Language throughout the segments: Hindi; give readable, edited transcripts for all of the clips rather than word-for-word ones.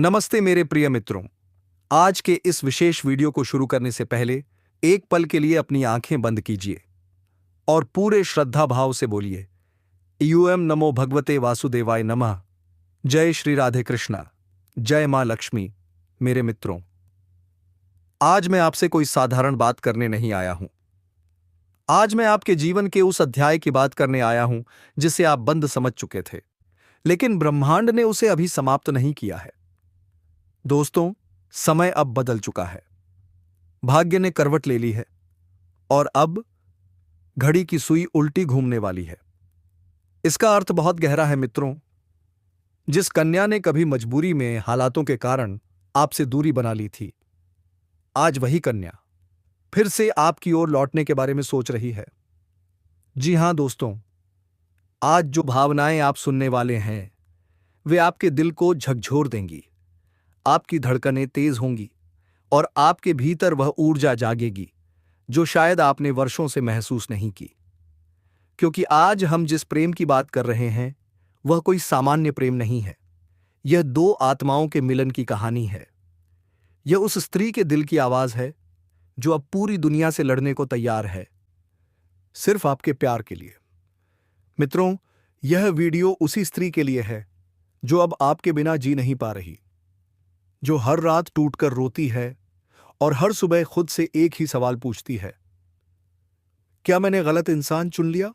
नमस्ते मेरे प्रिय मित्रों। आज के इस विशेष वीडियो को शुरू करने से पहले एक पल के लिए अपनी आंखें बंद कीजिए और पूरे श्रद्धा भाव से बोलिए यूएम नमो भगवते वासुदेवाय नमः। जय श्री राधे कृष्णा, जय मां लक्ष्मी। मेरे मित्रों, आज मैं आपसे कोई साधारण बात करने नहीं आया हूं। आज मैं आपके जीवन के उस अध्याय की बात करने आया हूं जिसे आप बंद समझ चुके थे, लेकिन ब्रह्मांड ने उसे अभी समाप्त नहीं किया है। दोस्तों, समय अब बदल चुका है। भाग्य ने करवट ले ली है और अब घड़ी की सुई उल्टी घूमने वाली है। इसका अर्थ बहुत गहरा है मित्रों। जिस कन्या ने कभी मजबूरी में हालातों के कारण आपसे दूरी बना ली थी, आज वही कन्या फिर से आपकी ओर लौटने के बारे में सोच रही है। जी हां दोस्तों, आज जो भावनाएं आप सुनने वाले हैं वे आपके दिल को झकझोर देंगी। आपकी धड़कनें तेज होंगी और आपके भीतर वह ऊर्जा जागेगी जो शायद आपने वर्षों से महसूस नहीं की। क्योंकि आज हम जिस प्रेम की बात कर रहे हैं वह कोई सामान्य प्रेम नहीं है। यह दो आत्माओं के मिलन की कहानी है। यह उस स्त्री के दिल की आवाज है जो अब पूरी दुनिया से लड़ने को तैयार है, सिर्फ आपके प्यार के लिए। मित्रों, यह वीडियो उसी स्त्री के लिए है जो अब आपके बिना जी नहीं पा रही, जो हर रात टूटकर रोती है और हर सुबह खुद से एक ही सवाल पूछती है, क्या मैंने गलत इंसान चुन लिया?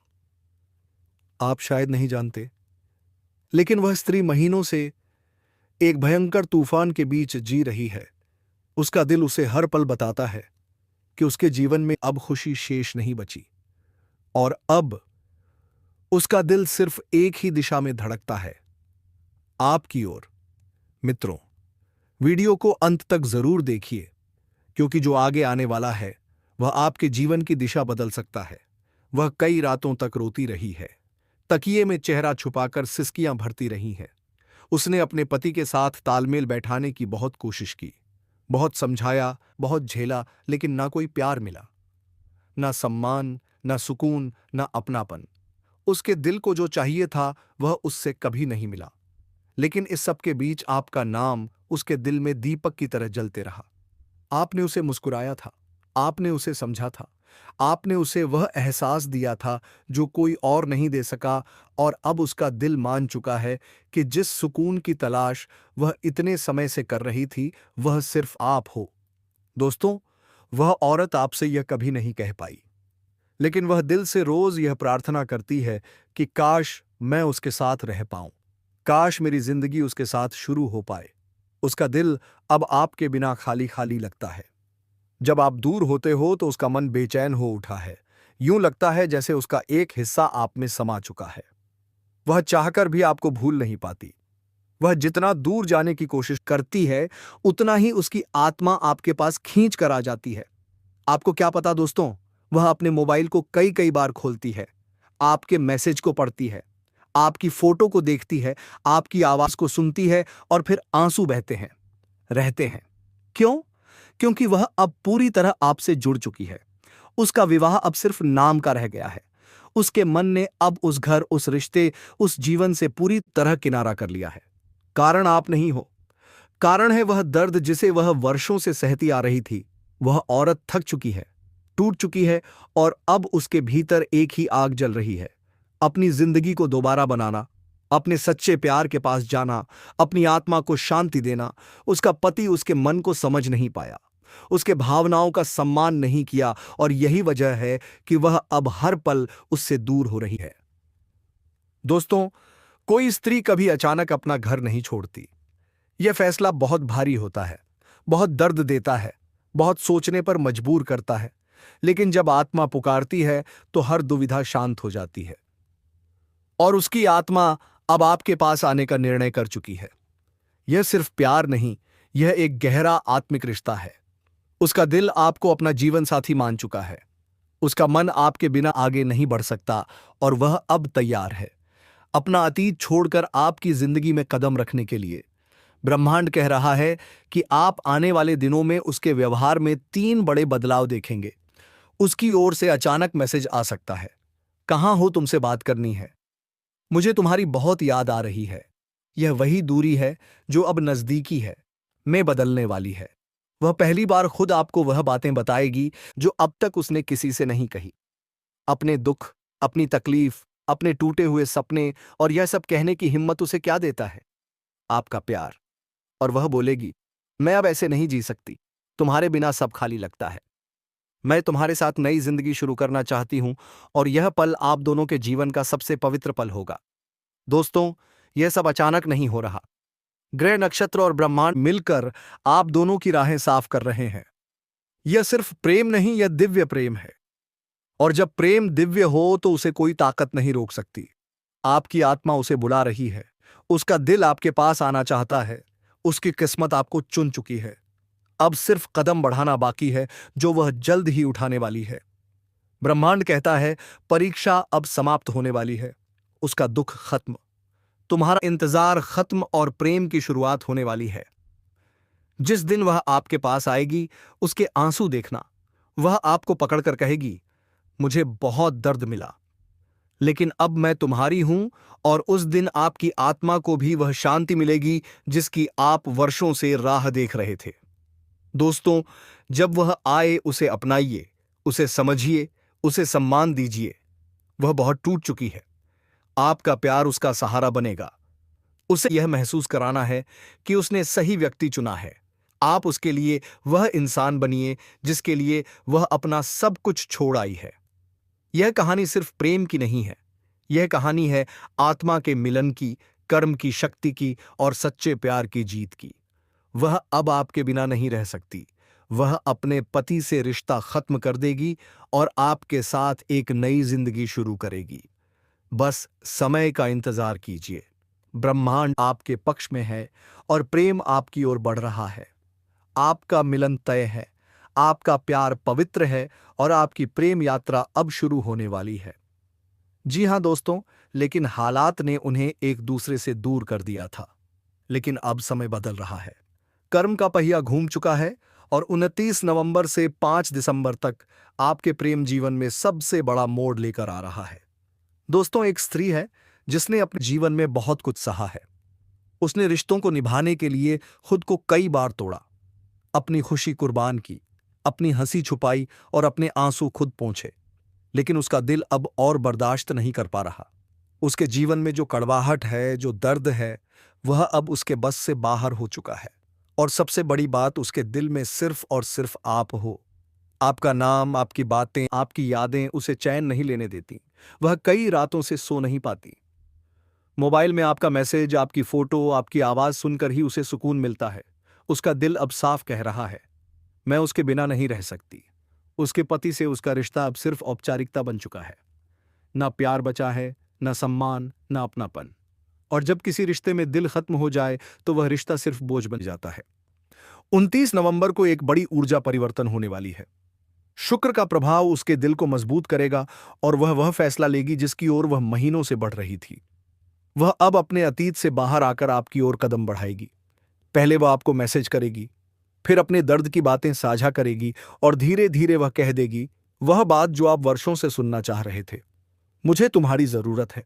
आप शायद नहीं जानते, लेकिन वह स्त्री महीनों से एक भयंकर तूफान के बीच जी रही है। उसका दिल उसे हर पल बताता है कि उसके जीवन में अब खुशी शेष नहीं बची और अब उसका दिल सिर्फ एक ही दिशा में धड़कता है, आपकी ओर। मित्रों, वीडियो को अंत तक जरूर देखिए, क्योंकि जो आगे आने वाला है वह आपके जीवन की दिशा बदल सकता है। वह कई रातों तक रोती रही है, तकिए में चेहरा छुपाकर सिसकियां भरती रही है। उसने अपने पति के साथ तालमेल बैठाने की बहुत कोशिश की, बहुत समझाया, बहुत झेला, लेकिन ना कोई प्यार मिला, ना सम्मान, ना सुकून, ना अपनापन। उसके दिल को जो चाहिए था वह उससे कभी नहीं मिला। लेकिन इस सब के बीच आपका नाम उसके दिल में दीपक की तरह जलते रहा। आपने उसे मुस्कुराया था, आपने उसे समझा था, आपने उसे वह एहसास दिया था जो कोई और नहीं दे सका, और अब उसका दिल मान चुका है कि जिस सुकून की तलाश वह इतने समय से कर रही थी वह सिर्फ आप हो। दोस्तों, वह औरत आपसे यह कभी नहीं कह पाई, लेकिन वह दिल से रोज यह प्रार्थना करती है कि काश मैं उसके साथ रह पाऊं, काश मेरी जिंदगी उसके साथ शुरू हो पाए। उसका दिल अब आपके बिना खाली खाली लगता है। जब आप दूर होते हो तो उसका मन बेचैन हो उठा है। यूं लगता है जैसे उसका एक हिस्सा आप में समा चुका है। वह चाहकर भी आपको भूल नहीं पाती। वह जितना दूर जाने की कोशिश करती है उतना ही उसकी आत्मा आपके पास खींच कर आ जाती है। आपको क्या पता दोस्तों, वह अपने मोबाइल को कई कई बार खोलती है, आपके मैसेज को पढ़ती है, आपकी फोटो को देखती है, आपकी आवाज को सुनती है, और फिर आंसू बहते हैं, रहते हैं। क्यों? क्योंकि वह अब पूरी तरह आपसे जुड़ चुकी है। उसका विवाह अब सिर्फ नाम का रह गया है। उसके मन ने अब उस घर, उस रिश्ते, उस जीवन से पूरी तरह किनारा कर लिया है। कारण आप नहीं हो, कारण है वह दर्द जिसे वह वर्षों से सहती आ रही थी। वह औरत थक चुकी है, टूट चुकी है, और अब उसके भीतर एक ही आग जल रही है, अपनी जिंदगी को दोबारा बनाना, अपने सच्चे प्यार के पास जाना, अपनी आत्मा को शांति देना। उसका पति उसके मन को समझ नहीं पाया, उसके भावनाओं का सम्मान नहीं किया, और यही वजह है कि वह अब हर पल उससे दूर हो रही है। दोस्तों, कोई स्त्री कभी अचानक अपना घर नहीं छोड़ती। यह फैसला बहुत भारी होता है, बहुत दर्द देता है, बहुत सोचने पर मजबूर करता है। लेकिन जब आत्मा पुकारती है तो हर दुविधा शांत हो जाती है, और उसकी आत्मा अब आपके पास आने का निर्णय कर चुकी है। यह सिर्फ प्यार नहीं, यह एक गहरा आत्मिक रिश्ता है। उसका दिल आपको अपना जीवन साथी मान चुका है। उसका मन आपके बिना आगे नहीं बढ़ सकता, और वह अब तैयार है अपना अतीत छोड़कर आपकी जिंदगी में कदम रखने के लिए। ब्रह्मांड कह रहा है कि आप आने वाले दिनों में उसके व्यवहार में 3 बड़े बदलाव देखेंगे। उसकी ओर से अचानक मैसेज आ सकता है, कहां हो, तुमसे बात करनी है, मुझे तुम्हारी बहुत याद आ रही है, यह वही दूरी है जो अब नजदीकी है, में बदलने वाली है। वह पहली बार खुद आपको वह बातें बताएगी जो अब तक उसने किसी से नहीं कही। अपने दुख, अपनी तकलीफ, अपने टूटे हुए सपने, और यह सब कहने की हिम्मत उसे क्या देता है? आपका प्यार। और वह बोलेगी, मैं अब ऐसे नहीं जी सकती, तुम्हारे बिना सब खाली लगता है। मैं तुम्हारे साथ नई जिंदगी शुरू करना चाहती हूं, और यह पल आप दोनों के जीवन का सबसे पवित्र पल होगा। दोस्तों, यह सब अचानक नहीं हो रहा। ग्रह, नक्षत्र और ब्रह्मांड मिलकर आप दोनों की राहें साफ कर रहे हैं। यह सिर्फ प्रेम नहीं, यह दिव्य प्रेम है। और जब प्रेम दिव्य हो तो उसे कोई ताकत नहीं रोक सकती। आपकी आत्मा उसे बुला रही है, उसका दिल आपके पास आना चाहता है, उसकी किस्मत आपको चुन चुकी है। अब सिर्फ कदम बढ़ाना बाकी है, जो वह जल्द ही उठाने वाली है। ब्रह्मांड कहता है, परीक्षा अब समाप्त होने वाली है, उसका दुख खत्म, तुम्हारा इंतजार खत्म और प्रेम की शुरुआत होने वाली है। जिस दिन वह आपके पास आएगी, उसके आंसू देखना। वह आपको पकड़कर कहेगी, मुझे बहुत दर्द मिला, लेकिन अब मैं तुम्हारी हूं। और उस दिन आपकी आत्मा को भी वह शांति मिलेगी जिसकी आप वर्षों से राह देख रहे थे। दोस्तों, जब वह आए उसे अपनाइए, उसे समझिए, उसे सम्मान दीजिए। वह बहुत टूट चुकी है, आपका प्यार उसका सहारा बनेगा। उसे यह महसूस कराना है कि उसने सही व्यक्ति चुना है। आप उसके लिए वह इंसान बनिए जिसके लिए वह अपना सब कुछ छोड़ आई है। यह कहानी सिर्फ प्रेम की नहीं है, यह कहानी है आत्मा के मिलन की, कर्म की शक्ति की और सच्चे प्यार की जीत की। वह अब आपके बिना नहीं रह सकती। वह अपने पति से रिश्ता खत्म कर देगी और आपके साथ एक नई जिंदगी शुरू करेगी। बस समय का इंतजार कीजिए। ब्रह्मांड आपके पक्ष में है और प्रेम आपकी ओर बढ़ रहा है। आपका मिलन तय है, आपका प्यार पवित्र है और आपकी प्रेम यात्रा अब शुरू होने वाली है। जी हां दोस्तों, लेकिन हालात ने उन्हें एक दूसरे से दूर कर दिया था। लेकिन अब समय बदल रहा है। कर्म का पहिया घूम चुका है और 29 नवंबर से 5 दिसंबर तक आपके प्रेम जीवन में सबसे बड़ा मोड़ लेकर आ रहा है। दोस्तों, एक स्त्री है जिसने अपने जीवन में बहुत कुछ सहा है। उसने रिश्तों को निभाने के लिए खुद को कई बार तोड़ा, अपनी खुशी कुर्बान की, अपनी हंसी छुपाई और अपने आंसू खुद पोंछे। लेकिन उसका दिल अब और बर्दाश्त नहीं कर पा रहा। उसके जीवन में जो कड़वाहट है, जो दर्द है, वह अब उसके बस से बाहर हो चुका है। और सबसे बड़ी बात, उसके दिल में सिर्फ और सिर्फ आप हो। आपका नाम, आपकी बातें, आपकी यादें उसे चैन नहीं लेने देती। वह कई रातों से सो नहीं पाती। मोबाइल में आपका मैसेज, आपकी फोटो, आपकी आवाज सुनकर ही उसे सुकून मिलता है। उसका दिल अब साफ कह रहा है, मैं उसके बिना नहीं रह सकती। उसके पति से उसका रिश्ता अब सिर्फ औपचारिकता बन चुका है। ना प्यार बचा है, ना सम्मान, ना अपनापन। और जब किसी रिश्ते में दिल खत्म हो जाए तो वह रिश्ता सिर्फ बोझ बन जाता है। 29 नवंबर को एक बड़ी ऊर्जा परिवर्तन होने वाली है। शुक्र का प्रभाव उसके दिल को मजबूत करेगा और वह फैसला लेगी जिसकी ओर वह महीनों से बढ़ रही थी। वह अब अपने अतीत से बाहर आकर आपकी ओर कदम बढ़ाएगी। पहले वह आपको मैसेज करेगी, फिर अपने दर्द की बातें साझा करेगी और धीरे धीरे वह कह देगी वह बात जो आप वर्षों से सुनना चाह रहे थे, मुझे तुम्हारी जरूरत है,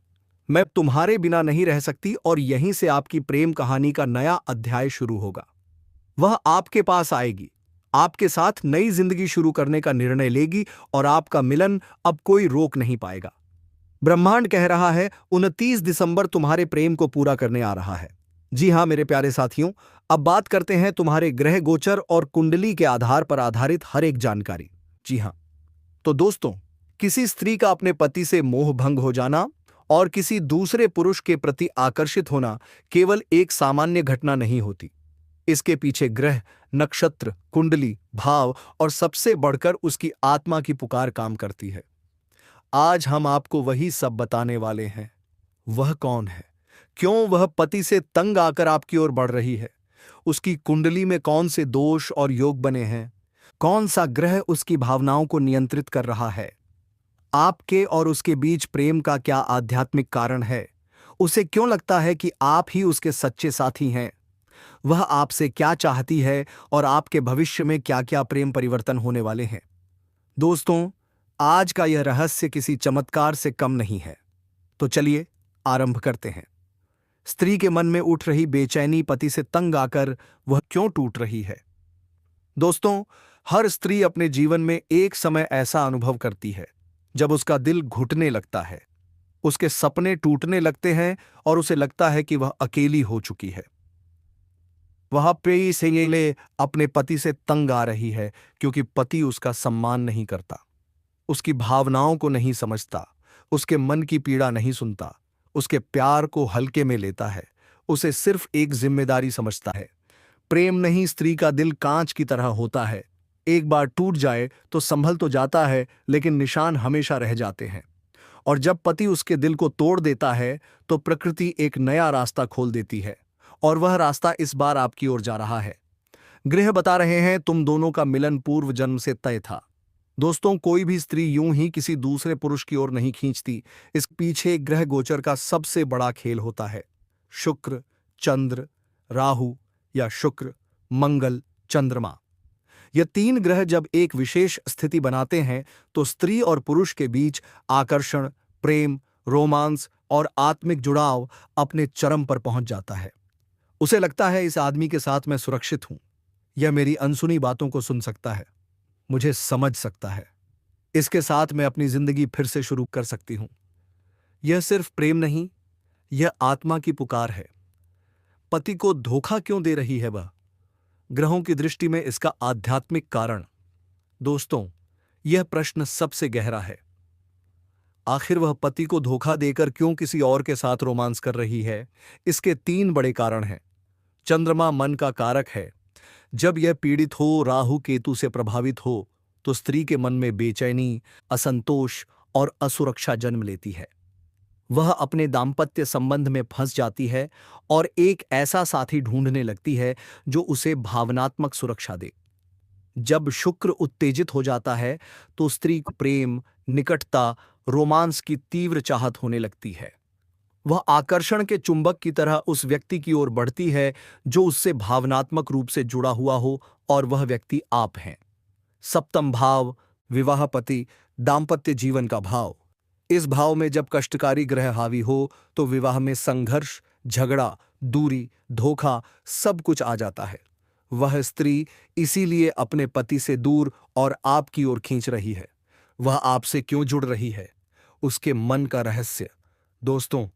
मैं तुम्हारे बिना नहीं रह सकती। और यहीं से आपकी प्रेम कहानी का नया अध्याय शुरू होगा। वह आपके पास आएगी, आपके साथ नई जिंदगी शुरू करने का निर्णय लेगी और आपका मिलन अब कोई रोक नहीं पाएगा। ब्रह्मांड कह रहा है, 29 दिसंबर तुम्हारे प्रेम को पूरा करने आ रहा है। जी हां मेरे प्यारे साथियों, अब बात करते हैं तुम्हारे ग्रह गोचर और कुंडली के आधार पर आधारित हर एक जानकारी। जी हां, तो दोस्तों, किसी स्त्री का अपने पति से मोह भंग हो जाना और किसी दूसरे पुरुष के प्रति आकर्षित होना केवल एक सामान्य घटना नहीं होती। इसके पीछे ग्रह, नक्षत्र, कुंडली, भाव और सबसे बढ़कर उसकी आत्मा की पुकार काम करती है। आज हम आपको वही सब बताने वाले हैं। वह कौन है, क्यों वह पति से तंग आकर आपकी ओर बढ़ रही है, उसकी कुंडली में कौन से दोष और योग बने हैं, कौन सा ग्रह उसकी भावनाओं को नियंत्रित कर रहा है, आपके और उसके बीच प्रेम का क्या आध्यात्मिक कारण है, उसे क्यों लगता है कि आप ही उसके सच्चे साथी हैं, वह आपसे क्या चाहती है और आपके भविष्य में क्या क्या प्रेम परिवर्तन होने वाले हैं। दोस्तों, आज का यह रहस्य किसी चमत्कार से कम नहीं है। तो चलिए आरंभ करते हैं। स्त्री के मन में उठ रही बेचैनी पति से तंग आकर वह क्यों टूट रही है? दोस्तों, हर स्त्री अपने जीवन में एक समय ऐसा अनुभव करती है जब उसका दिल घुटने लगता है, उसके सपने टूटने लगते हैं और उसे लगता है कि वह अकेली हो चुकी है। वह प्रेयी से अपने पति से तंग आ रही है क्योंकि पति उसका सम्मान नहीं करता, उसकी भावनाओं को नहीं समझता, उसके मन की पीड़ा नहीं सुनता, उसके प्यार को हल्के में लेता है, उसे सिर्फ एक जिम्मेदारी समझता है। प्रेम नहीं, स्त्री का दिल कांच की तरह होता है, एक बार टूट जाए तो संभल तो जाता है लेकिन निशान हमेशा रह जाते हैं। और जब पति उसके दिल को तोड़ देता है तो प्रकृति एक नया रास्ता खोल देती है, और वह रास्ता इस बार आपकी ओर जा रहा है। ग्रह बता रहे हैं तुम दोनों का मिलन पूर्व जन्म से तय था। दोस्तों, कोई भी स्त्री यूं ही किसी दूसरे पुरुष की ओर नहीं खींचती, इस पीछे ग्रह गोचर का सबसे बड़ा खेल होता है। शुक्र, चंद्र, राहु या शुक्र, मंगल, चंद्रमा, ये तीन ग्रह जब एक विशेष स्थिति बनाते हैं तो स्त्री और पुरुष के बीच आकर्षण, प्रेम, रोमांस और आत्मिक जुड़ाव अपने चरम पर पहुंच जाता है। उसे लगता है इस आदमी के साथ मैं सुरक्षित हूं, यह मेरी अनसुनी बातों को सुन सकता है, मुझे समझ सकता है, इसके साथ मैं अपनी जिंदगी फिर से शुरू कर सकती हूं। यह सिर्फ प्रेम नहीं, यह आत्मा की पुकार है। पति को धोखा क्यों दे रही है वह? ग्रहों की दृष्टि में इसका आध्यात्मिक कारण। दोस्तों, यह प्रश्न सबसे गहरा है। आखिर वह पति को धोखा देकर क्यों किसी और के साथ रोमांस कर रही है? इसके तीन बड़े कारण हैं। चंद्रमा मन का कारक है। जब यह पीड़ित हो, राहु केतु से प्रभावित हो, तो स्त्री के मन में बेचैनी, असंतोष और असुरक्षा जन्म लेती है। वह अपने दाम्पत्य संबंध में फंस जाती है और एक ऐसा साथी ढूंढने लगती है जो उसे भावनात्मक सुरक्षा दे। जब शुक्र उत्तेजित हो जाता है तो स्त्री को प्रेम, निकटता, रोमांस की तीव्र चाहत होने लगती है। वह आकर्षण के चुंबक की तरह उस व्यक्ति की ओर बढ़ती है जो उससे भावनात्मक रूप से जुड़ा हुआ हो, और वह व्यक्ति आप हैं। सप्तम भाव, विवाह, पति, दाम्पत्य जीवन का भाव। इस भाव में जब कष्टकारी ग्रह हावी हो तो विवाह में संघर्ष, झगड़ा, दूरी, धोखा सब कुछ आ जाता है। वह स्त्री इसीलिए अपने पति से दूर और आपकी ओर खींच रही है। वह आपसे क्यों जुड़ रही है? उसके मन का रहस्य। दोस्तों,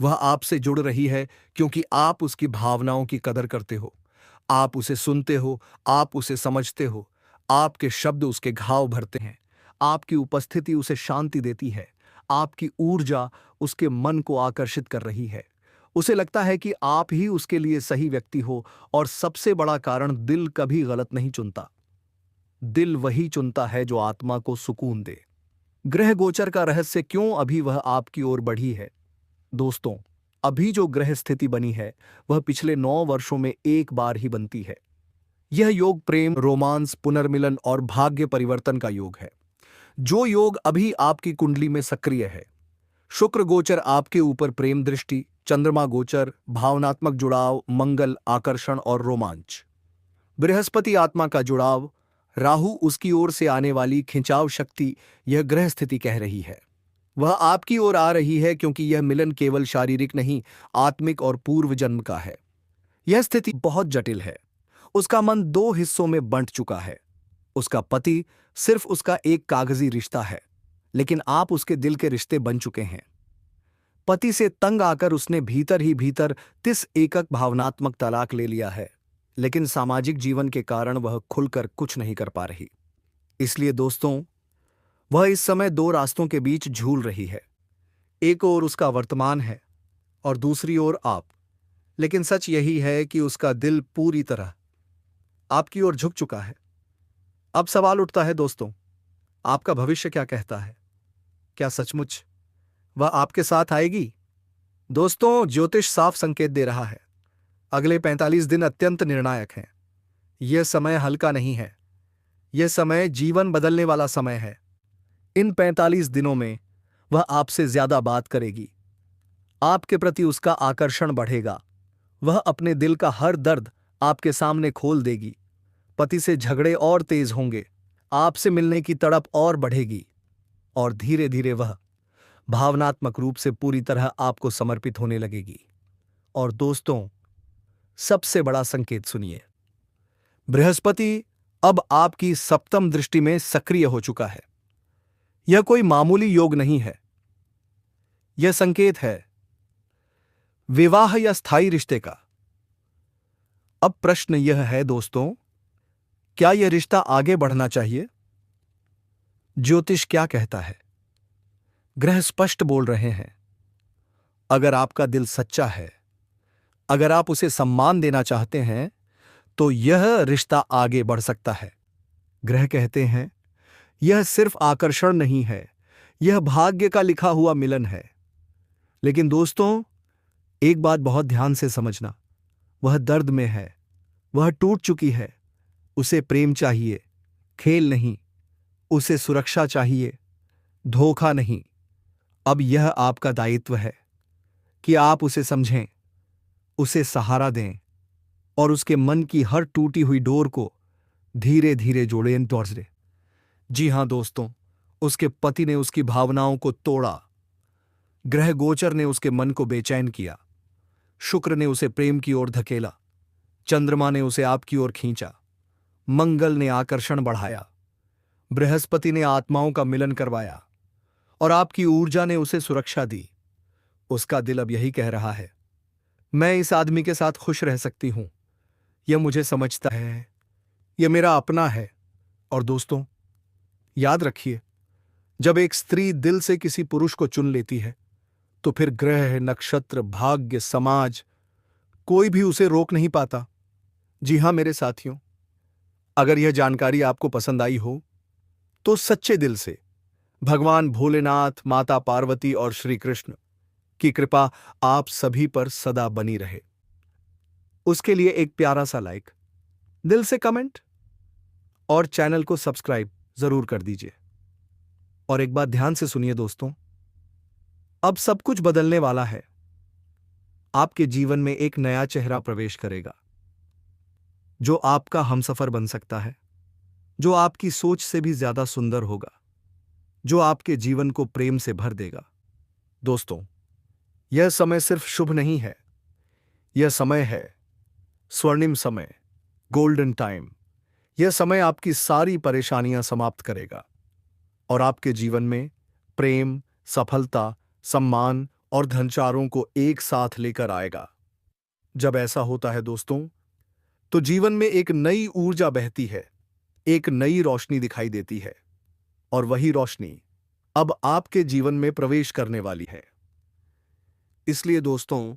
वह आपसे जुड़ रही है क्योंकि आप उसकी भावनाओं की कदर करते हो, आप उसे सुनते हो, आप उसे समझते हो, आपके शब्द उसके घाव भरते हैं, आपकी उपस्थिति उसे शांति देती है, आपकी ऊर्जा उसके मन को आकर्षित कर रही है। उसे लगता है कि आप ही उसके लिए सही व्यक्ति हो, और सबसे बड़ा कारण, दिल कभी गलत नहीं चुनता। दिल वही चुनता है जो आत्मा को सुकून दे। ग्रह गोचर का रहस्य क्यों अभी वह आपकी ओर बढ़ी है? दोस्तों, अभी जो ग्रह स्थिति बनी है वह पिछले 9 वर्षों में एक बार ही बनती है। यह योग प्रेम, रोमांस, पुनर्मिलन और भाग्य परिवर्तन का योग है। जो योग अभी आपकी कुंडली में सक्रिय है। शुक्र गोचर आपके ऊपर प्रेम दृष्टि, चंद्रमा गोचर भावनात्मक जुड़ाव, मंगल आकर्षण और रोमांच, बृहस्पति आत्मा का जुड़ाव, राहु उसकी ओर से आने वाली खिंचाव शक्ति। यह ग्रह स्थिति कह रही है वह आपकी ओर आ रही है क्योंकि यह मिलन केवल शारीरिक नहीं, आत्मिक और पूर्व जन्म का है। यह स्थिति बहुत जटिल है। उसका मन 2 हिस्सों में बंट चुका है। उसका पति सिर्फ उसका एक कागजी रिश्ता है, लेकिन आप उसके दिल के रिश्ते बन चुके हैं। पति से तंग आकर उसने भीतर ही भीतर 30 एकक भावनात्मक तलाक ले लिया है, लेकिन सामाजिक जीवन के कारण वह खुलकर कुछ नहीं कर पा रही। इसलिए दोस्तों, वह इस समय 2 रास्तों के बीच झूल रही है। एक ओर उसका वर्तमान है और दूसरी ओर आप। लेकिन सच यही है कि उसका दिल पूरी तरह आपकी ओर झुक चुका है। अब सवाल उठता है दोस्तों, आपका भविष्य क्या कहता है? क्या सचमुच वह आपके साथ आएगी? दोस्तों, ज्योतिष साफ संकेत दे रहा है। अगले 45 दिन अत्यंत निर्णायक हैं। यह समय हल्का नहीं है। यह समय जीवन बदलने वाला समय है। इन 45 दिनों में वह आपसे ज्यादा बात करेगी। आपके प्रति उसका आकर्षण बढ़ेगा। वह अपने दिल का हर दर्द आपके सामने खोल देगी। पति से झगड़े और तेज होंगे, आपसे मिलने की तड़प और बढ़ेगी, और धीरे धीरे वह भावनात्मक रूप से पूरी तरह आपको समर्पित होने लगेगी। और दोस्तों, सबसे बड़ा संकेत सुनिए। बृहस्पति अब आपकी सप्तम दृष्टि में सक्रिय हो चुका है। यह कोई मामूली योग नहीं है। यह संकेत है विवाह या स्थायी रिश्ते का। अब प्रश्न यह है दोस्तों, क्या यह रिश्ता आगे बढ़ना चाहिए? ज्योतिष क्या कहता है? ग्रह स्पष्ट बोल रहे हैं। अगर आपका दिल सच्चा है, अगर आप उसे सम्मान देना चाहते हैं, तो यह रिश्ता आगे बढ़ सकता है। ग्रह कहते हैं यह सिर्फ आकर्षण नहीं है, यह भाग्य का लिखा हुआ मिलन है। लेकिन दोस्तों, एक बात बहुत ध्यान से समझना, वह दर्द में है, वह टूट चुकी है। उसे प्रेम चाहिए, खेल नहीं। उसे सुरक्षा चाहिए, धोखा नहीं। अब यह आपका दायित्व है कि आप उसे समझें, उसे सहारा दें और उसके मन की हर टूटी हुई डोर को धीरे धीरे जोड़ें। जी हां दोस्तों, उसके पति ने उसकी भावनाओं को तोड़ा। ग्रह गोचर ने उसके मन को बेचैन किया। शुक्र ने उसे प्रेम की ओर धकेला। चंद्रमा ने उसे आपकी ओर खींचा। मंगल ने आकर्षण बढ़ाया। बृहस्पति ने आत्माओं का मिलन करवाया और आपकी ऊर्जा ने उसे सुरक्षा दी। उसका दिल अब यही कह रहा है, मैं इस आदमी के साथ खुश रह सकती हूं। यह मुझे समझता है, यह मेरा अपना है। और दोस्तों, याद रखिए, जब एक स्त्री दिल से किसी पुरुष को चुन लेती है, तो फिर ग्रह, नक्षत्र, भाग्य, समाज, कोई भी उसे रोक नहीं पाता। जी हां मेरे साथियों, अगर यह जानकारी आपको पसंद आई हो, तो सच्चे दिल से भगवान भोलेनाथ, माता पार्वती और श्री कृष्ण की कृपा आप सभी पर सदा बनी रहे। उसके लिए एक प्यारा सा लाइक, दिल से कमेंट और चैनल को सब्सक्राइब जरूर कर दीजिए। और एक बात ध्यान से सुनिए दोस्तों, अब सब कुछ बदलने वाला है। आपके जीवन में एक नया चेहरा प्रवेश करेगा, जो आपका हमसफर बन सकता है, जो आपकी सोच से भी ज्यादा सुंदर होगा, जो आपके जीवन को प्रेम से भर देगा। दोस्तों, यह समय सिर्फ शुभ नहीं है, यह समय है स्वर्णिम समय, गोल्डन टाइम। यह समय आपकी सारी परेशानियां समाप्त करेगा और आपके जीवन में प्रेम, सफलता, सम्मान और धनचारों को एक साथ लेकर आएगा। जब ऐसा होता है दोस्तों, तो जीवन में एक नई ऊर्जा बहती है, एक नई रोशनी दिखाई देती है और वही रोशनी अब आपके जीवन में प्रवेश करने वाली है। इसलिए दोस्तों,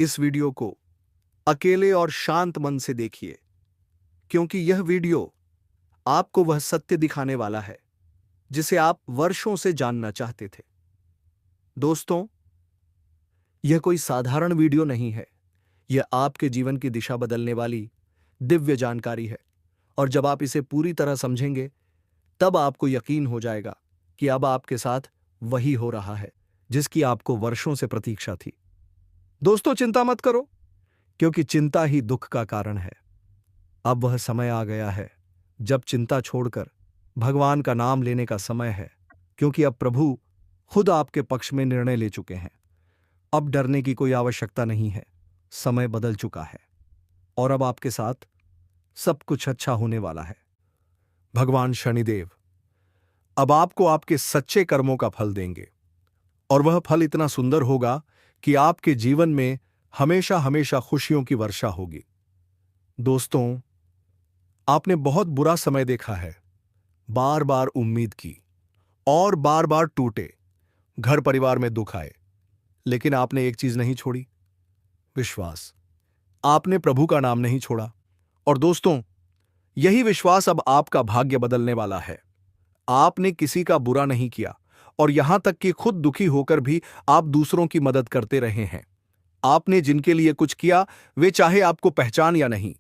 इस वीडियो को अकेले और शांत मन से देखिए, क्योंकि यह वीडियो आपको वह सत्य दिखाने वाला है जिसे आप वर्षों से जानना चाहते थे। दोस्तों, यह कोई साधारण वीडियो नहीं है, यह आपके जीवन की दिशा बदलने वाली दिव्य जानकारी है। और जब आप इसे पूरी तरह समझेंगे, तब आपको यकीन हो जाएगा कि अब आपके साथ वही हो रहा है जिसकी आपको वर्षों से प्रतीक्षा थी। दोस्तों, चिंता मत करो, क्योंकि चिंता ही दुख का कारण है। अब वह समय आ गया है जब चिंता छोड़कर भगवान का नाम लेने का समय है, क्योंकि अब प्रभु खुद आपके पक्ष में निर्णय ले चुके हैं। अब डरने की कोई आवश्यकता नहीं है। समय बदल चुका है और अब आपके साथ सब कुछ अच्छा होने वाला है। भगवान शनिदेव अब आपको आपके सच्चे कर्मों का फल देंगे और वह फल इतना सुंदर होगा कि आपके जीवन में हमेशा हमेशा खुशियों की वर्षा होगी। दोस्तों, आपने बहुत बुरा समय देखा है, बार बार उम्मीद की और बार बार टूटे, घर परिवार में दुख आए, लेकिन आपने एक चीज नहीं छोड़ी, विश्वास। आपने प्रभु का नाम नहीं छोड़ा। और दोस्तों, यही विश्वास अब आपका भाग्य बदलने वाला है। आपने किसी का बुरा नहीं किया और यहां तक कि खुद दुखी होकर भी आप दूसरों की मदद करते रहे हैं। आपने जिनके लिए कुछ किया, वे चाहे आपको पहचान या नहीं,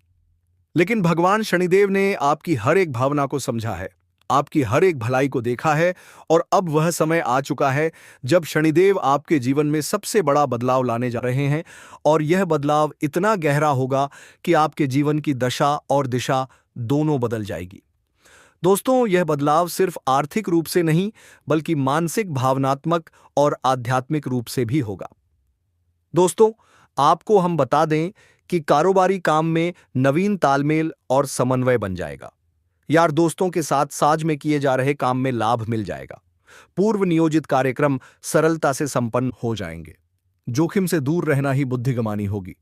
लेकिन भगवान शनिदेव ने आपकी हर एक भावना को समझा है, आपकी हर एक भलाई को देखा है। और अब वह समय आ चुका है जब शनिदेव आपके जीवन में सबसे बड़ा बदलाव लाने जा रहे हैं और यह बदलाव इतना गहरा होगा कि आपके जीवन की दशा और दिशा दोनों बदल जाएगी। दोस्तों, यह बदलाव सिर्फ आर्थिक रूप से नहीं, बल्कि मानसिक, भावनात्मक और आध्यात्मिक रूप से भी होगा। दोस्तों, आपको हम बता दें कि कारोबारी काम में नवीन तालमेल और समन्वय बन जाएगा। यार दोस्तों के साथ साझ में किए जा रहे काम में लाभ मिल जाएगा। पूर्व नियोजित कार्यक्रम सरलता से संपन्न हो जाएंगे। जोखिम से दूर रहना ही बुद्धिमानी होगी।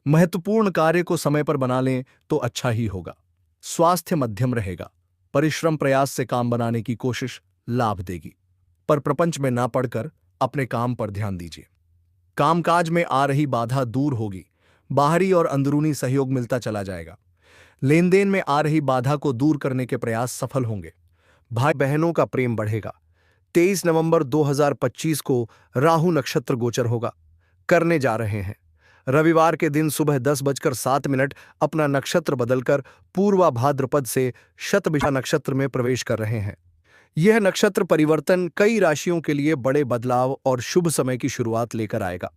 महत्वपूर्ण कार्य को समय पर बना लें तो अच्छा ही होगा। स्वास्थ्य मध्यम रहेगा। परिश्रम प्रयास से काम बनाने की कोशिश लाभ देगी, पर प्रपंच में ना पड़कर अपने काम पर ध्यान दीजिए। कामकाज में आ रही बाधा दूर होगी। बाहरी और अंदरूनी सहयोग मिलता चला जाएगा। लेन देन में आ रही बाधा को दूर करने के प्रयास सफल होंगे। भाई बहनों का प्रेम बढ़ेगा। 23 नवंबर 2025 को राहु नक्षत्र गोचर होगा करने जा रहे हैं। रविवार के दिन सुबह 10:07 अपना नक्षत्र बदलकर पूर्वा भाद्रपद से शतभिषा नक्षत्र में प्रवेश कर रहे हैं। यह नक्षत्र परिवर्तन कई राशियों के लिए बड़े बदलाव और शुभ समय की शुरुआत लेकर आएगा।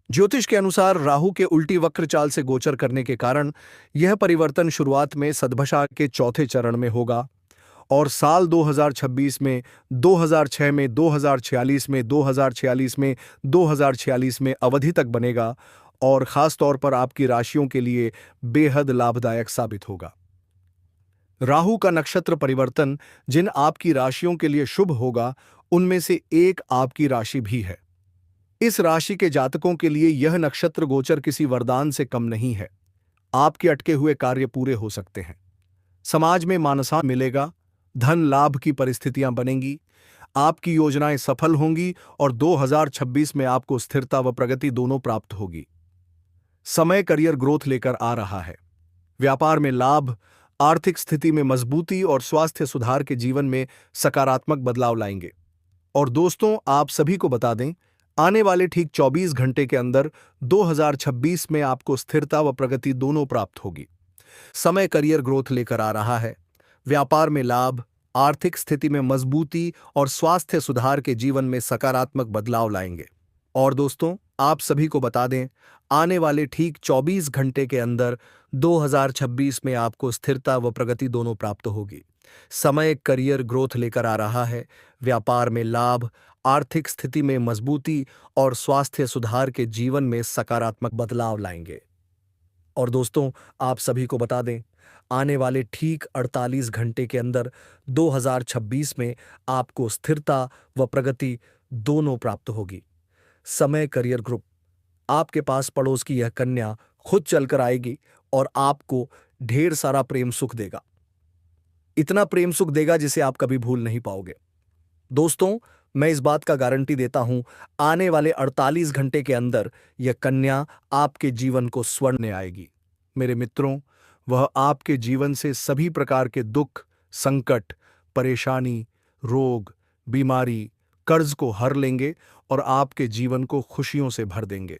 ज्योतिष के अनुसार राहु के उल्टी वक्र चाल से गोचर करने के कारण यह परिवर्तन शुरुआत में सद्भषा के चौथे चरण में होगा और साल 2026 में, 2006 में, 2046 में, 2046 में, 2046 में अवधि तक बनेगा और खास तौर पर आपकी राशियों के लिए बेहद लाभदायक साबित होगा। राहु का नक्षत्र परिवर्तन जिन आपकी राशियों के लिए शुभ होगा उनमें से एक आपकी राशि भी है। इस राशि के जातकों के लिए यह नक्षत्र गोचर किसी वरदान से कम नहीं है। आपके अटके हुए कार्य पूरे हो सकते हैं। समाज में मानसान मिलेगा। धन लाभ की परिस्थितियां बनेंगी। आपकी योजनाएं सफल होंगी और 2026 में आपको स्थिरता व प्रगति दोनों प्राप्त होगी। समय करियर ग्रोथ लेकर आ रहा है। व्यापार में लाभ, आर्थिक स्थिति में मजबूती और स्वास्थ्य सुधार के जीवन में सकारात्मक बदलाव लाएंगे। और दोस्तों, आप सभी को बता दें, आने वाले ठीक 24 घंटे के अंदर 2026 में आपको स्थिरता व प्रगति दोनों प्राप्त होगी। समय करियर ग्रोथ लेकर आ रहा है। व्यापार में लाभ, आर्थिक स्थिति में मजबूती और स्वास्थ्य सुधार के जीवन में सकारात्मक बदलाव लाएंगे। और दोस्तों, आप सभी को बता दें, आने वाले ठीक 24 घंटे के अंदर 2026 में आपको स्थिरता व प्रगति दोनों प्राप्त होगी। समय करियर ग्रोथ लेकर आ रहा है। व्यापार में लाभ, आर्थिक स्थिति में मजबूती और स्वास्थ्य सुधार के जीवन में सकारात्मक बदलाव लाएंगे। और दोस्तों, आप सभी को बता दें, आने वाले ठीक 48 घंटे के अंदर 2026 में आपको स्थिरता व प्रगति दोनों प्राप्त होगी। समय करियर ग्रुप, आपके पास पड़ोस की यह कन्या खुद चलकर आएगी और आपको ढेर सारा प्रेम सुख देगा। इतना प्रेम सुख देगा जिसे आप कभी भूल नहीं पाओगे। दोस्तों, मैं इस बात का गारंटी देता हूं, आने वाले 48 घंटे के अंदर यह कन्या आपके जीवन को स्वर्ण आएगी। मेरे मित्रों, वह आपके जीवन से सभी प्रकार के दुख, संकट, परेशानी, रोग, बीमारी, कर्ज को हर लेंगे और आपके जीवन को खुशियों से भर देंगे।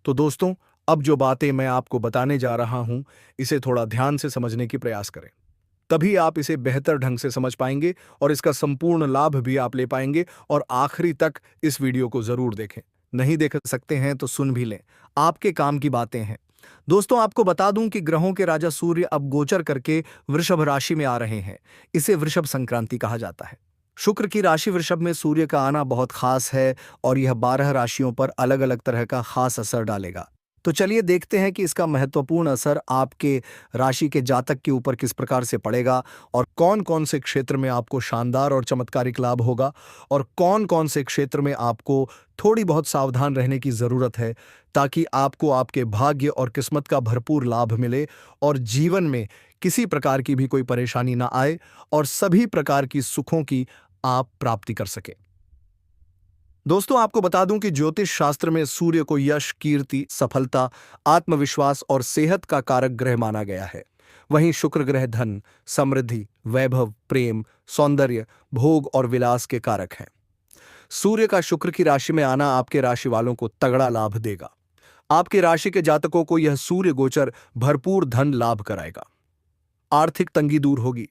तो दोस्तों, अब जो बातें मैं आपको बताने जा रहा हूं, इसे थोड़ा ध्यान से समझने की प्रयास करें। तभी आप इसे बेहतर ढंग से समझ पाएंगे और इसका संपूर्ण लाभ भी आप ले पाएंगे। और आखिरी तक इस वीडियो को जरूर देखें। नहीं देख सकते हैं तो सुन भी लें, आपके काम की बातें हैं। दोस्तों, आपको बता दूं कि ग्रहों के राजा सूर्य अब गोचर करके वृषभ राशि में आ रहे हैं। इसे वृषभ संक्रांति कहा जाता है। शुक्र की राशि वृषभ में सूर्य का आना बहुत खास है और यह 12 राशियों पर अलग अलग तरह का खास असर डालेगा। तो चलिए देखते हैं कि इसका महत्वपूर्ण असर आपके राशि के जातक के ऊपर किस प्रकार से पड़ेगा और कौन कौन से क्षेत्र में आपको शानदार और चमत्कारिक लाभ होगा और कौन कौन से क्षेत्र में आपको थोड़ी बहुत सावधान रहने की जरूरत है, ताकि आपको आपके भाग्य और किस्मत का भरपूर लाभ मिले और जीवन में किसी प्रकार की भी कोई परेशानी ना आए और सभी प्रकार की सुखों की आप प्राप्ति कर सके। दोस्तों, आपको बता दूं कि ज्योतिष शास्त्र में सूर्य को यश, कीर्ति, सफलता, आत्मविश्वास और सेहत का कारक ग्रह माना गया है। वहीं शुक्र ग्रह धन, समृद्धि, वैभव, प्रेम, सौंदर्य, भोग और विलास के कारक हैं। सूर्य का शुक्र की राशि में आना आपके राशि वालों को तगड़ा लाभ देगा। आपके राशि के जातकों को यह सूर्य गोचर भरपूर धन लाभ कराएगा। आर्थिक तंगी दूर होगी।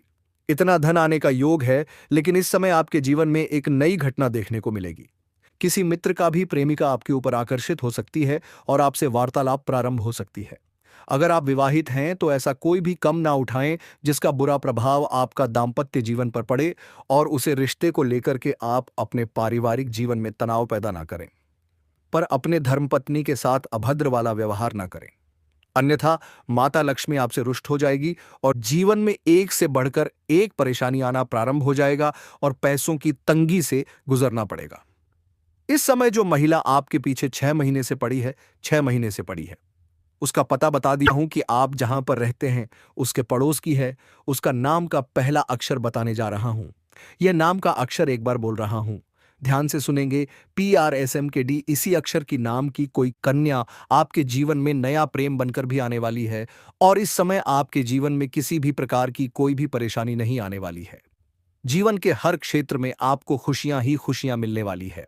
इतना धन आने का योग है, लेकिन इस समय आपके जीवन में एक नई घटना देखने को मिलेगी। किसी मित्र का भी प्रेमिका आपके ऊपर आकर्षित हो सकती है और आपसे वार्तालाप प्रारंभ हो सकती है। अगर आप विवाहित हैं तो ऐसा कोई भी कम ना उठाएं जिसका बुरा प्रभाव आपका दाम्पत्य जीवन पर पड़े और उसे रिश्ते को लेकर के आप अपने पारिवारिक जीवन में तनाव पैदा ना करें। पर अपने धर्मपत्नी के साथ अभद्र वाला व्यवहार न करें, अन्यथा माता लक्ष्मी आपसे रुष्ट हो जाएगी और जीवन में एक से बढ़कर एक परेशानी आना प्रारंभ हो जाएगा और पैसों की तंगी से गुजरना पड़ेगा। इस समय जो महिला आपके पीछे 6 महीने से पड़ी है, 6 महीने से पड़ी है, उसका पता बता दिया हूं कि आप जहां पर रहते हैं उसके पड़ोस की है। उसका नाम का पहला अक्षर बताने जा रहा हूं। यह नाम का अक्षर एक बार बोल रहा हूं, ध्यान से सुनेंगे। PRSMKD, इसी अक्षर की नाम की कोई कन्या आपके जीवन में नया प्रेम बनकर भी आने वाली है और इस समय आपके जीवन में किसी भी प्रकार की कोई भी परेशानी नहीं आने वाली है। जीवन के हर क्षेत्र में आपको खुशियां ही खुशियां मिलने वाली है।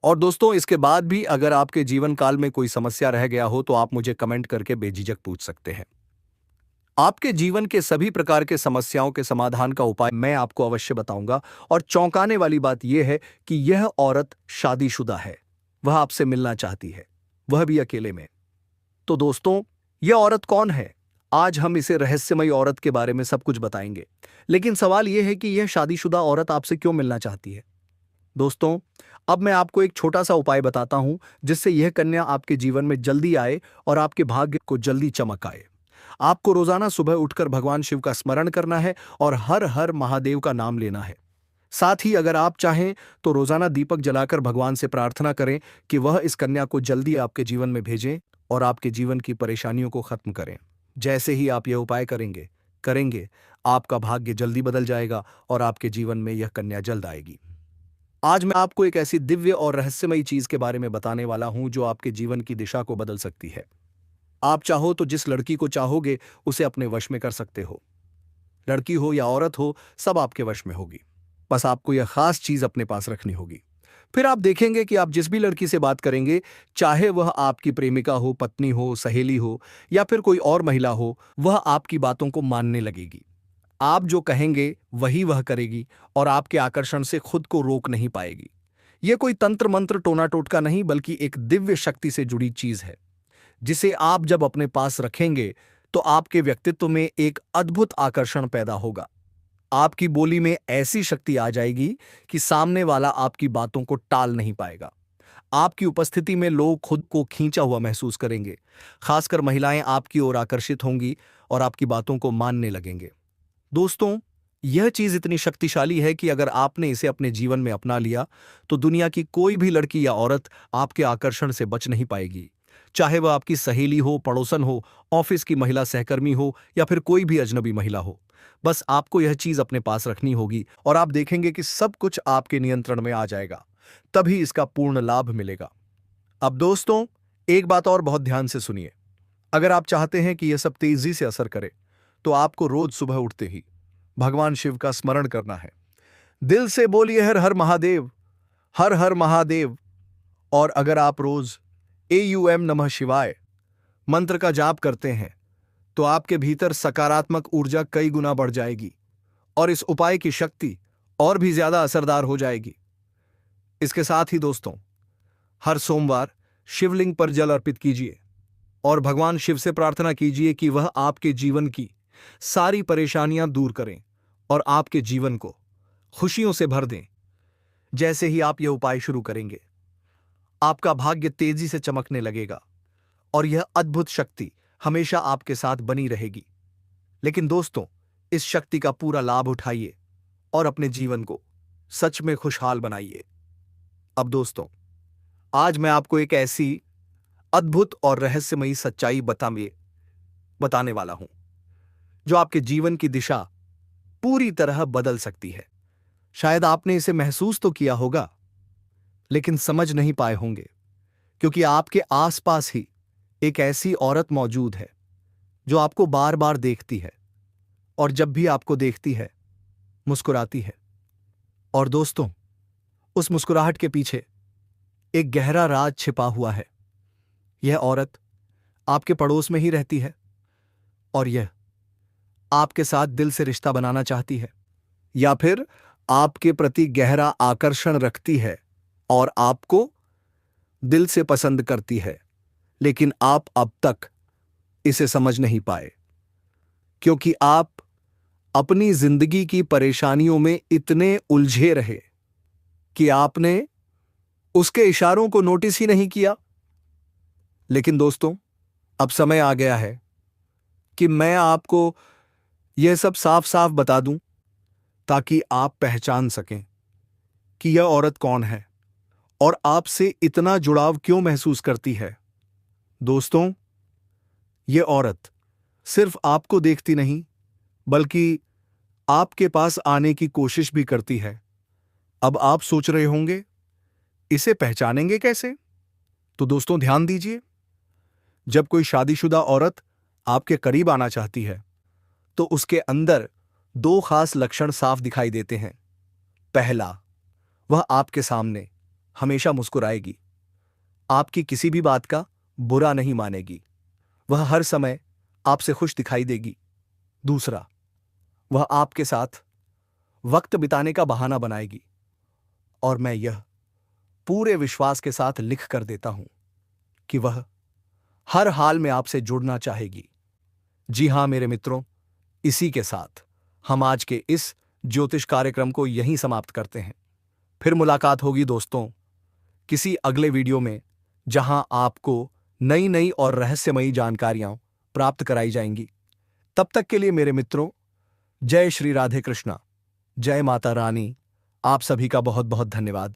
और दोस्तों, इसके बाद भी अगर आपके जीवन काल में कोई समस्या रह गया हो तो आप मुझे कमेंट करके बेझिझक पूछ सकते हैं। आपके जीवन के सभी प्रकार के समस्याओं के समाधान का उपाय मैं आपको अवश्य बताऊंगा। और चौंकाने वाली बात यह है कि यह औरत शादीशुदा है, वह आपसे मिलना चाहती है, वह भी अकेले में। तो दोस्तों, यह औरत कौन है? आज हम इसे रहस्यमयी औरत के बारे में सब कुछ बताएंगे। लेकिन सवाल यह है कि यह शादीशुदा औरत आपसे क्यों मिलना चाहती है? दोस्तों, अब मैं आपको एक छोटा सा उपाय बताता हूं जिससे यह कन्या आपके जीवन में जल्दी आए और आपके भाग्य को जल्दी चमक आए। आपको रोजाना सुबह उठकर भगवान शिव का स्मरण करना है और हर हर महादेव का नाम लेना है। साथ ही अगर आप चाहें तो रोजाना दीपक जलाकर भगवान से प्रार्थना करें कि वह इस कन्या को जल्दी आपके जीवन में भेजें और आपके जीवन की परेशानियों को खत्म करें। जैसे ही आप यह उपाय करेंगे, आपका भाग्य जल्दी बदल जाएगा और आपके जीवन में यह कन्या जल्द आएगी। आज मैं आपको एक ऐसी दिव्य और रहस्यमयी चीज के बारे में बताने वाला हूं जो आपके जीवन की दिशा को बदल सकती है। आप चाहो तो जिस लड़की को चाहोगे उसे अपने वश में कर सकते हो। लड़की हो या औरत हो, सब आपके वश में होगी। बस आपको यह खास चीज अपने पास रखनी होगी। फिर आप देखेंगे कि आप जिस भी लड़की से बात करेंगे, चाहे वह आपकी प्रेमिका हो, पत्नी हो, सहेली हो या फिर कोई और महिला हो, वह आपकी बातों को मानने लगेगी। आप जो कहेंगे वही वह करेगी और आपके आकर्षण से खुद को रोक नहीं पाएगी। यह कोई तंत्र मंत्र टोना टोटका नहीं, बल्कि एक दिव्य शक्ति से जुड़ी चीज है जिसे आप जब अपने पास रखेंगे तो आपके व्यक्तित्व में एक अद्भुत आकर्षण पैदा होगा। आपकी बोली में ऐसी शक्ति आ जाएगी कि सामने वाला आपकी बातों को टाल नहीं पाएगा। आपकी उपस्थिति में लोग खुद को खींचा हुआ महसूस करेंगे। खासकर महिलाएं आपकी ओर आकर्षित होंगी और आपकी बातों को मानने लगेंगे। दोस्तों, यह चीज इतनी शक्तिशाली है कि अगर आपने इसे अपने जीवन में अपना लिया तो दुनिया की कोई भी लड़की या औरत आपके आकर्षण से बच नहीं पाएगी। चाहे वह आपकी सहेली हो, पड़ोसन हो, ऑफिस की महिला सहकर्मी हो या फिर कोई भी अजनबी महिला हो। बस आपको यह चीज अपने पास रखनी होगी और आप देखेंगे कि सब कुछ आपके नियंत्रण में आ जाएगा। तभी इसका पूर्ण लाभ मिलेगा। अब दोस्तों, एक बात और बहुत ध्यान से सुनिए। अगर आप चाहते हैं कि यह सब तेजी से असर करे तो आपको रोज सुबह उठते ही भगवान शिव का स्मरण करना है। दिल से बोलिए हर हर महादेव, हर हर महादेव। और अगर आप रोज AUM नमः शिवाय मंत्र का जाप करते हैं तो आपके भीतर सकारात्मक ऊर्जा कई गुना बढ़ जाएगी और इस उपाय की शक्ति और भी ज्यादा असरदार हो जाएगी। इसके साथ ही दोस्तों, हर सोमवार शिवलिंग पर जल अर्पित कीजिए और भगवान शिव से प्रार्थना कीजिए कि वह आपके जीवन की सारी परेशानियां दूर करें और आपके जीवन को खुशियों से भर दें। जैसे ही आप यह उपाय शुरू करेंगे, आपका भाग्य तेजी से चमकने लगेगा और यह अद्भुत शक्ति हमेशा आपके साथ बनी रहेगी। लेकिन दोस्तों, इस शक्ति का पूरा लाभ उठाइए और अपने जीवन को सच में खुशहाल बनाइए। अब दोस्तों, आज मैं आपको एक ऐसी अद्भुत और रहस्यमयी सच्चाई बताने वाला हूं जो आपके जीवन की दिशा पूरी तरह बदल सकती है। शायद आपने इसे महसूस तो किया होगा लेकिन समझ नहीं पाए होंगे, क्योंकि आपके आसपास ही एक ऐसी औरत मौजूद है जो आपको बार बार देखती है और जब भी आपको देखती है मुस्कुराती है। और दोस्तों, उस मुस्कुराहट के पीछे एक गहरा राज छिपा हुआ है। यह औरत आपके पड़ोस में ही रहती है और यह आपके साथ दिल से रिश्ता बनाना चाहती है या फिर आपके प्रति गहरा आकर्षण रखती है और आपको दिल से पसंद करती है। लेकिन आप अब तक इसे समझ नहीं पाए, क्योंकि आप अपनी जिंदगी की परेशानियों में इतने उलझे रहे कि आपने उसके इशारों को नोटिस ही नहीं किया लेकिन दोस्तों, अब समय आ गया है कि मैं आपको यह सब साफ साफ बता दूं, ताकि आप पहचान सकें कि यह औरत कौन है और आपसे इतना जुड़ाव क्यों महसूस करती है। दोस्तों, यह औरत सिर्फ आपको देखती नहीं, बल्कि आपके पास आने की कोशिश भी करती है। अब आप सोच रहे होंगे, इसे पहचानेंगे कैसे? तो दोस्तों, ध्यान दीजिए। जब कोई शादीशुदा औरत आपके करीब आना चाहती है, तो उसके अंदर दो खास लक्षण साफ दिखाई देते हैं। पहला, वह आपके सामने हमेशा मुस्कुराएगी, आपकी किसी भी बात का बुरा नहीं मानेगी, वह हर समय आपसे खुश दिखाई देगी। दूसरा, वह आपके साथ वक्त बिताने का बहाना बनाएगी, और मैं यह पूरे विश्वास के साथ लिख कर देता हूं कि वह हर हाल में आपसे जुड़ना चाहेगी। जी हां मेरे मित्रों, इसी के साथ हम आज के इस ज्योतिष कार्यक्रम को यहीं समाप्त करते हैं। फिर मुलाकात होगी दोस्तों, किसी अगले वीडियो में, जहां आपको नई नई और रहस्यमयी जानकारियां प्राप्त कराई जाएंगी। तब तक के लिए मेरे मित्रों, जय श्री राधे कृष्णा, जय माता रानी। आप सभी का बहुत बहुत धन्यवाद।